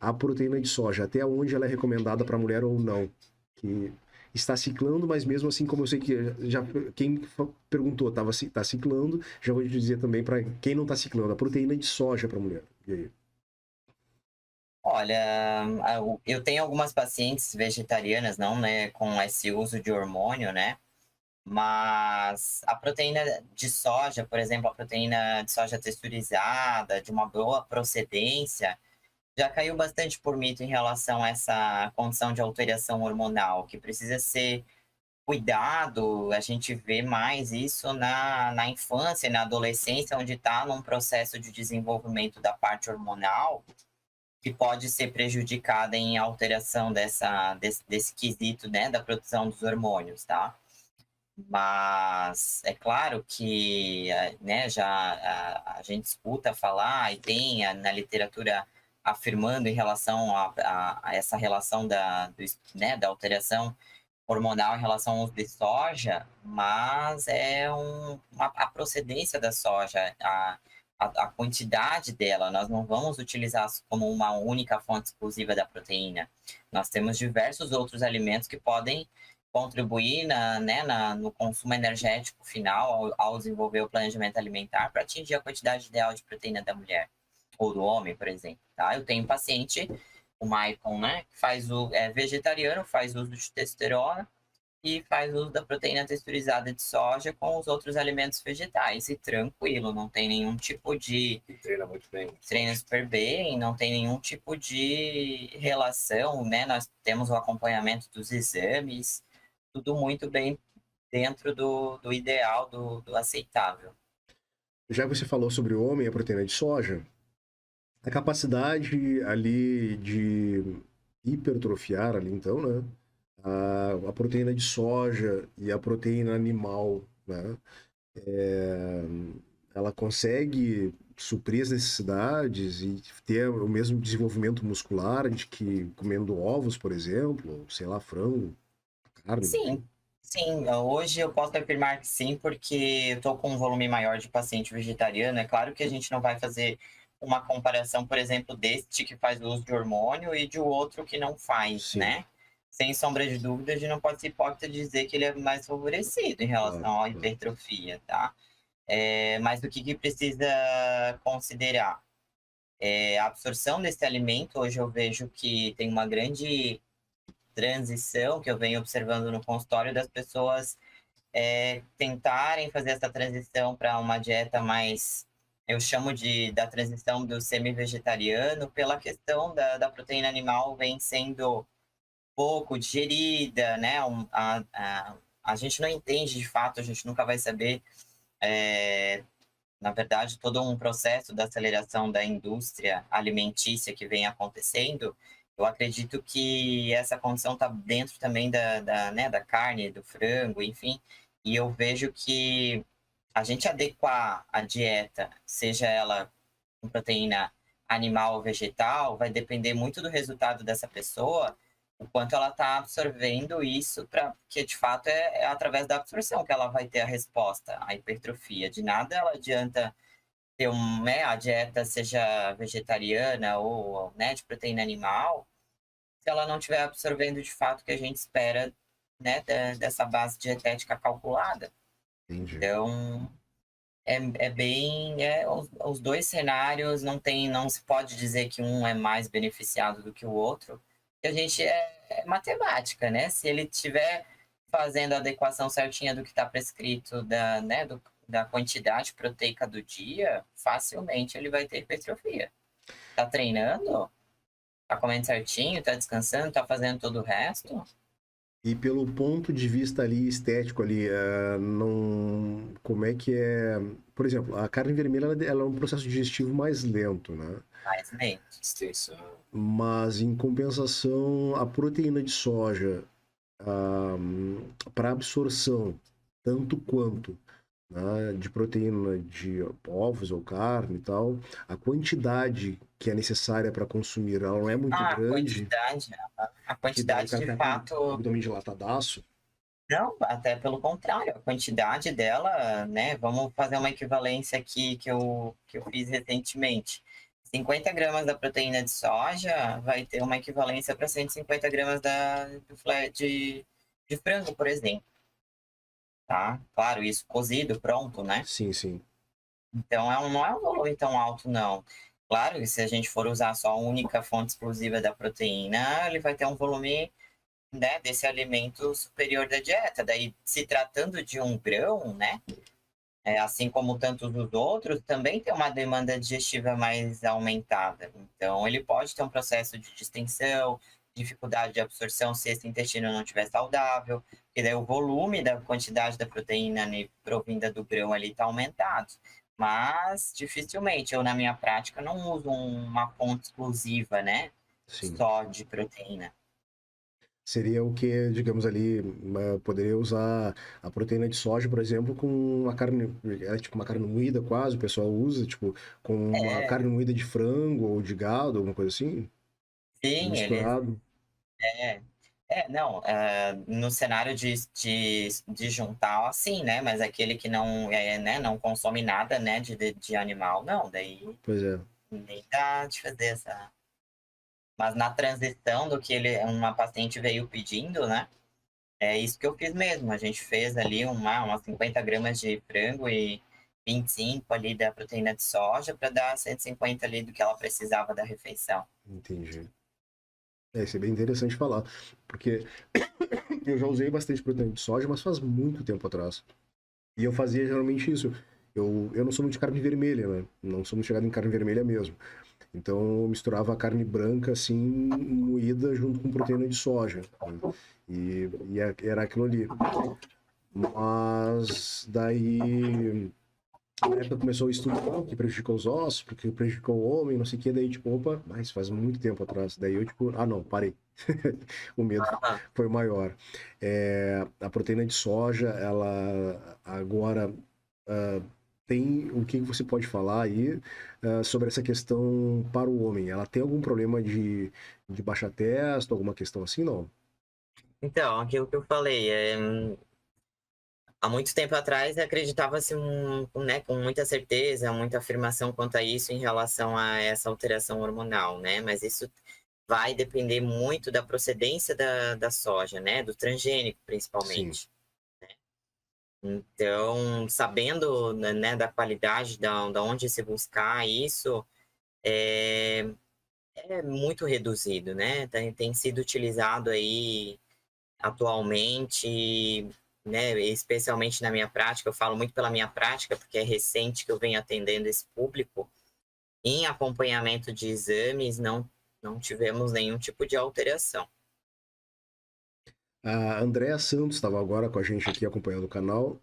a proteína de soja, até onde ela é recomendada para a mulher ou não? Que está ciclando, mas mesmo assim, como eu sei que já quem perguntou tá ciclando, já vou te dizer também para quem não está ciclando, a proteína de soja para a mulher. E aí? Olha, eu tenho algumas pacientes vegetarianas, não, né, com esse uso de hormônio, né? Mas a proteína de soja, por exemplo, a proteína de soja texturizada, de uma boa procedência, já caiu bastante por mito em relação a essa condição de alteração hormonal, que precisa ser cuidado. A gente vê mais isso na infância e na adolescência, onde está num processo de desenvolvimento da parte hormonal, que pode ser prejudicada em alteração desse quesito, né, da produção dos hormônios, tá? Mas é claro que, né, já a gente escuta falar e tem na literatura afirmando em relação a essa relação né, da alteração hormonal em relação ao uso de soja, mas é a procedência da soja, a quantidade dela, nós não vamos utilizar como uma única fonte exclusiva da proteína. Nós temos diversos outros alimentos que podem contribuir né, no consumo energético final ao desenvolver o planejamento alimentar para atingir a quantidade ideal de proteína da mulher ou do homem, por exemplo. Tá? Eu tenho um paciente, o Maicon, né, que é vegetariano, faz uso de testosterona e faz uso da proteína texturizada de soja com os outros alimentos vegetais. E tranquilo, não tem nenhum tipo de. E treina muito bem. Treina super bem, não tem nenhum tipo de relação, né? Nós temos o acompanhamento dos exames, tudo muito bem dentro do ideal, do aceitável. Já que você falou sobre o homem e a proteína de soja, a capacidade ali de hipertrofiar ali, então, né? A proteína de soja e a proteína animal, né? É, ela consegue suprir as necessidades e ter o mesmo desenvolvimento muscular de que comendo ovos, por exemplo, ou, sei lá, frango, carne, enfim. Sim, sim. Hoje eu posso afirmar que sim, porque eu estou com um volume maior de paciente vegetariano. É claro que a gente não vai fazer uma comparação, por exemplo, deste que faz uso de hormônio e de outro que não faz, Sim, né? Sem sombra de dúvida, a gente não pode ser hipócrita de dizer que ele é mais favorecido em claro, relação à claro. hipertrofia, tá? Mas o que precisa considerar? A absorção desse alimento, hoje eu vejo que tem uma grande transição que eu venho observando no consultório das pessoas tentarem fazer essa transição para uma dieta mais, eu chamo da transição do semi-vegetariano, pela questão da proteína animal vem sendo pouco digerida, né? A gente não entende de fato, a gente nunca vai saber, na verdade, todo um processo da aceleração da indústria alimentícia que vem acontecendo. Eu acredito que essa condição está dentro também né, da carne, do frango, enfim. E eu vejo que a gente adequar a dieta, seja ela com proteína animal ou vegetal, vai depender muito do resultado dessa pessoa, o quanto ela está absorvendo isso, porque de fato é através da absorção que ela vai ter a resposta à hipertrofia. De nada ela adianta ter né, a dieta seja vegetariana ou né, de proteína animal, se ela não estiver absorvendo de fato o que a gente espera, né, dessa base dietética calculada. Entendi. Então, é bem, os dois cenários não se pode dizer que um é mais beneficiado do que o outro. A gente é matemática, né? Se ele estiver fazendo a adequação certinha do que está prescrito né, da quantidade proteica do dia, facilmente ele vai ter hipertrofia. Tá treinando? Tá comendo certinho? Tá descansando? Tá fazendo todo o resto? E pelo ponto de vista ali estético ali, não, como é que é? Por exemplo, a carne vermelha ela é um processo digestivo mais lento, né? Mais lento. Mas em compensação, a proteína de soja para absorção, tanto quanto né, de proteína de ovos ou carne e tal, a quantidade que é necessária para consumir, ela não é muito Ah, grande, a que daí o quantidade cara de fica com o fato. abdômen dilatadaço. Não, até pelo contrário, a quantidade dela, né? Vamos fazer uma equivalência aqui que eu fiz recentemente. 50 gramas da proteína de soja vai ter uma equivalência para 150 gramas de frango, por exemplo, tá? Claro, isso cozido, pronto, né? Sim, sim. Então, não é um volume tão alto, não. Claro que se a gente for usar só a única fonte exclusiva da proteína, ele vai ter um volume, né, desse alimento superior da dieta. Daí, se tratando de um grão, né, assim como tantos os outros, também tem uma demanda digestiva mais aumentada. Então, ele pode ter um processo de distensão, dificuldade de absorção se esse intestino não estiver saudável, porque daí o volume da quantidade da proteína provinda do grão ali está aumentado. Mas, dificilmente, eu na minha prática não uso uma fonte exclusiva, né, Sim. só de proteína. Seria o que, digamos ali, poderia usar a proteína de soja, por exemplo, com uma carne, é tipo uma carne moída quase, o pessoal usa, tipo, com uma É, carne moída de frango ou de gado, alguma coisa assim, sim, eles. misturado. É, não, no cenário de juntar, assim, né? Mas aquele que não, né, não consome nada, né, de animal, não, daí Pois é. nem dá de fazer essa. Mas na transição do que uma paciente veio pedindo, né? É isso que eu fiz mesmo. A gente fez ali umas 50 gramas de frango e 25 ali da proteína de soja para dar 150 ali do que ela precisava da refeição. Entendi. Isso é bem interessante falar, porque eu já usei bastante proteína de soja, mas faz muito tempo atrás. E eu fazia geralmente isso. Eu não sou muito de carne vermelha, né? Não sou muito chegado em carne vermelha mesmo. Então eu misturava a carne branca assim, moída junto com proteína de soja, né? Era aquilo ali. Mas daí, na época começou a estudar que prejudicou os ossos, porque prejudicou o homem, não sei o que, daí tipo, opa, mas faz muito tempo atrás. Daí eu tipo, ah não, parei. O medo Aham. foi maior. A proteína de soja, ela agora tem o que você pode falar aí sobre essa questão para o homem? Ela tem algum problema de baixa testa, alguma questão assim, não? Então, aquilo que eu falei, há muito tempo atrás acreditava-se né, com muita certeza, muita afirmação quanto a isso em relação a essa alteração hormonal, né? Mas isso vai depender muito da procedência da soja, né? Do transgênico, Sim. principalmente. Então, sabendo, né, da qualidade, da onde se buscar isso, é, é muito reduzido, né? Tem sido utilizado aí atualmente, né, especialmente na minha prática, eu falo muito pela minha prática, porque é recente que eu venho atendendo esse público. Em acompanhamento de exames, não tivemos nenhum tipo de alteração. A Andrea Santos estava agora com a gente aqui acompanhando o canal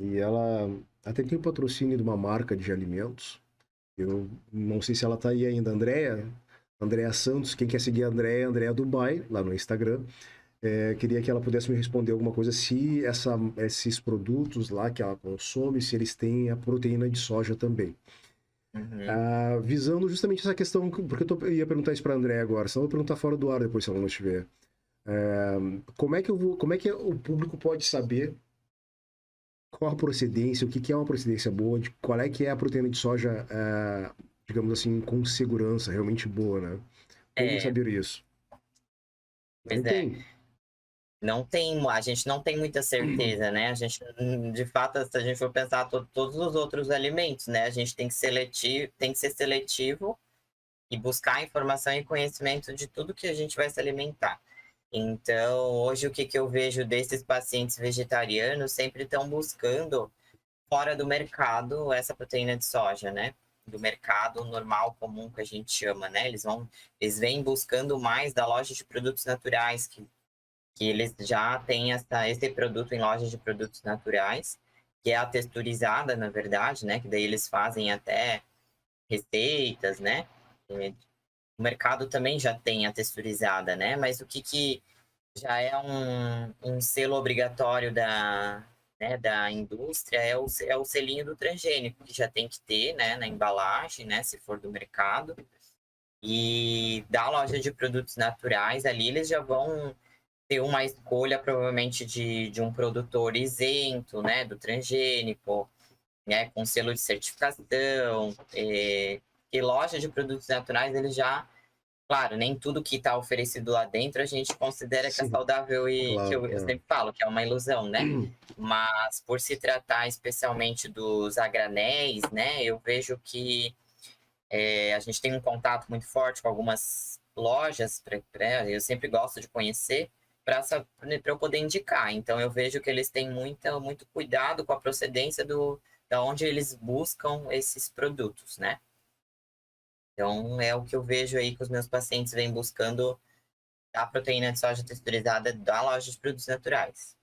e ela até tem patrocínio de uma marca de alimentos. Eu não sei se ela está aí ainda, Andrea. Andrea Santos, quem quer seguir a Andrea, Andrea Dubai, lá no Instagram. Queria que ela pudesse me responder alguma coisa se esses produtos lá que ela consome, se eles têm a proteína de soja também. Uhum. Visando justamente essa questão, porque eu ia perguntar isso para a André agora, senão eu vou perguntar fora do ar depois se ela não estiver. Como é que o público pode saber qual a procedência, o que que é uma procedência boa, de qual é que é a proteína de soja, digamos assim, com segurança, realmente boa, né? Como É, saber isso? Não pois é. tem. A gente não tem muita certeza, né? A gente, de fato, se a gente for pensar todos os outros alimentos, né? A gente tem que ser seletivo e buscar informação e conhecimento de tudo que a gente vai se alimentar. Então, hoje o que que eu vejo desses pacientes vegetarianos sempre estão buscando fora do mercado essa proteína de soja, né? Do mercado normal, comum que a gente chama, né? Eles vêm buscando mais da loja de produtos naturais, que eles já têm esse produto em lojas de produtos naturais, que é a texturizada, na verdade, né? Que daí eles fazem até receitas, né? O mercado também já tem a texturizada, né? Mas o que já é um selo obrigatório da indústria é o selinho do transgênico, que já tem que ter, né, na embalagem, né, se for do mercado. E da loja de produtos naturais, ali eles já vão ter uma escolha, provavelmente, de um produtor isento, né, do transgênico, né, com selo de certificação, Porque loja de produtos naturais, ele já... Claro, nem tudo que está oferecido lá dentro a gente considera que é Sim, saudável e que claro, eu claro. sempre falo que é uma ilusão, né? Mas por se tratar especialmente dos a granéis, né? Eu vejo que a gente tem um contato muito forte com algumas lojas, eu sempre gosto de conhecer, para eu poder indicar. Então, eu vejo que eles têm muito cuidado com a procedência da onde eles buscam esses produtos, né? Então, é o que eu vejo aí que os meus pacientes vêm buscando a proteína de soja texturizada da loja de produtos naturais.